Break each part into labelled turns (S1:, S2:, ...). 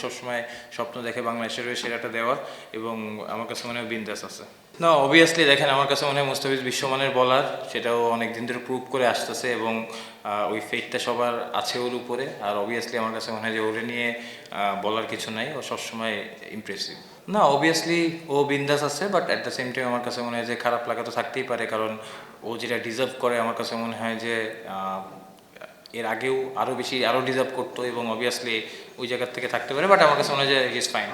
S1: সবসময় স্বপ্ন দেখে বাংলাদেশের হয়ে সেরাটা দেওয়ার, এবং আমার কাছে মনে হয় বিন্দাস আছে। না, অবভিয়াসলি দেখেন, আমার কাছে মনে হয় মুস্তাফিজ বিশ্বমানের বলার, সেটাও অনেক দিন ধরে প্রুভ করে আসতেছে, এবং ওই ফেটটা সবার আছে ওর উপরে। আর অবভিয়াসলি আমার কাছে মনে হয় যে ওরে নিয়ে বলার কিছু নাই, ও সবসময় ইমপ্রেসিভ। না, অবভিয়াসলি ও বিন্দাস আছে, but at the same time আমার কাছে মনে হয় যে খারাপ লাগা তো থাকতেই পারে, কারণ ও যেটা ডিজার্ভ করে আমার কাছে মনে হয় যে এর আগেও আরও ডিজার্ভ করতো, এবং অবভিয়াসলি ওই জায়গার থেকে থাকতে পারে, বাট আমার কাছে মনে হয় যে হি ইজ ফাইন।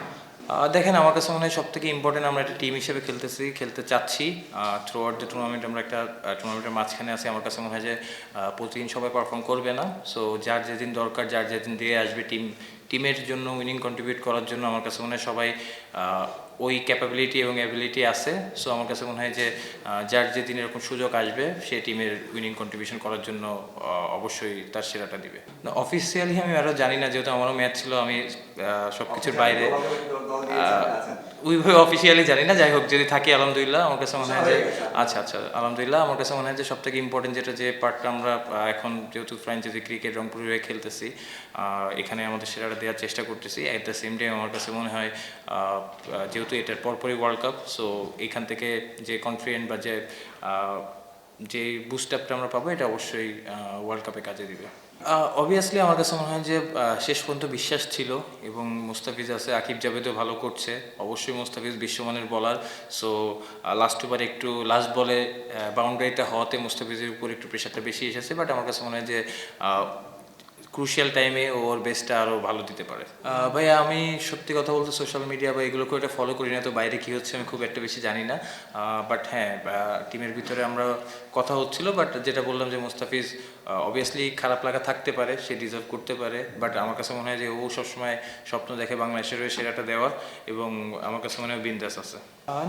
S1: দেখেন, আমার কাছে মনে হয় সব থেকে ইম্পর্টেন্ট, আমরা একটা টিম হিসেবে খেলতে চাচ্ছি। থ্রু আউট দ্য টুর্নামেন্ট আমরা একটা টুর্নামেন্টের মাঝখানে আছি। আমার কাছে মনে হয় যে প্রতিদিন সবাই পারফর্ম করবে না, সো যার যেদিন দরকার, যার যেদিন দিয়ে আসবে টিমের জন্য উইনিং কন্ট্রিবিউট করার জন্য, আমার কাছে মনে হয় সবাই ওই ক্যাপাবিলিটি এবং অ্যাবিলিটি আছে। সো আমার কাছে মনে হয় যে যার যেদিন এরকম সুযোগ আসবে, সে টিমের উইনিং কন্ট্রিবিউশন করার জন্য অবশ্যই তার সেরাটা দিবে। না, অফিসিয়ালি আমি আরও জানি না, যেহেতু আমারও ম্যাচ ছিল, আমি সব কিছুর বাইরে ওইভাবে অফিসিয়ালি জানি না। যাই হোক, যদি থাকি আলহামদুলিল্লাহ। আমার কাছে মনে হয় যে আচ্ছা আচ্ছা, আলহামদুলিল্লাহ। আমার কাছে মনে হয় যে সবথেকে ইম্পর্টেন্ট যেটা, যে পার্টটা আমরা এখন যেহেতু ফ্র্যাঞ্চাইজি ক্রিকেট রংপুরে হয়ে খেলতেছি, এখানে আমাদের সেরাটা দেওয়ার চেষ্টা করতেছি। অ্যাট দ্য সেম টাইম আমার কাছে মনে হয় যেহেতু এটার পরপরই ওয়ার্ল্ড কাপ, সো এখান থেকে যে কনফিডেন্ট বা যে বুস্ট আপটা আমরা পাবো, এটা অবশ্যই ওয়ার্ল্ড কাপে কাজে দিবে। অবভিয়াসলি আমার কাছে মনে হয় যে শেষ পর্যন্ত বিশ্বাস ছিল, এবং মুস্তাফিজ আছে, আকিব জাভেদও ভালো করছে। অবশ্যই মুস্তাফিজ বিশ্বমানের বলার, সো লাস্ট ওভারে একটু লাস্ট বলে বাউন্ডারিতে হওয়াতে মুস্তাফিজের উপর একটু প্রেশারটা বেশি এসেছে, বাট আমার কাছে মনে হয় যে ক্রুশিয়াল টাইমে ওর বেস্টটা আরও ভালো দিতে পারে। ভাইয়া, আমি সত্যি কথা বলতে সোশ্যাল মিডিয়া বা এগুলো খুব একটা ফলো করি না, তো বাইরে কী হচ্ছে আমি খুব একটা বেশি জানি না। বাট হ্যাঁ, টিমের ভিতরে আমরা কথা হচ্ছিল, বাট যেটা বললাম যে মুস্তাফিজ অবভিয়াসলি খারাপ লাগা থাকতে পারে, সে ডিজার্ভ করতে পারে, বাট আমার কাছে মনে হয় যে ও সবসময় স্বপ্ন দেখে বাংলাদেশের হয়ে সেরাটা দেওয়ার, এবং আমার কাছে মনে হয় বিন্দাস আছে।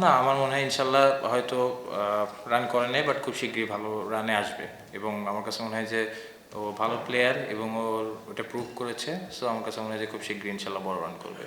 S1: না, আমার মনে হয় ইনশাল্লাহ হয়তো রান করে নেয়, বাট খুব শীঘ্রই ভালো রানে আসবে, এবং আমার কাছে মনে হয় যে ও ভালো প্লেয়ার, এবং ওটা প্রুভ করেছে। সো আমার কাছে মনে হয় যে খুব শীঘ্রই ইনশাল্লাহ বড় রান করবে।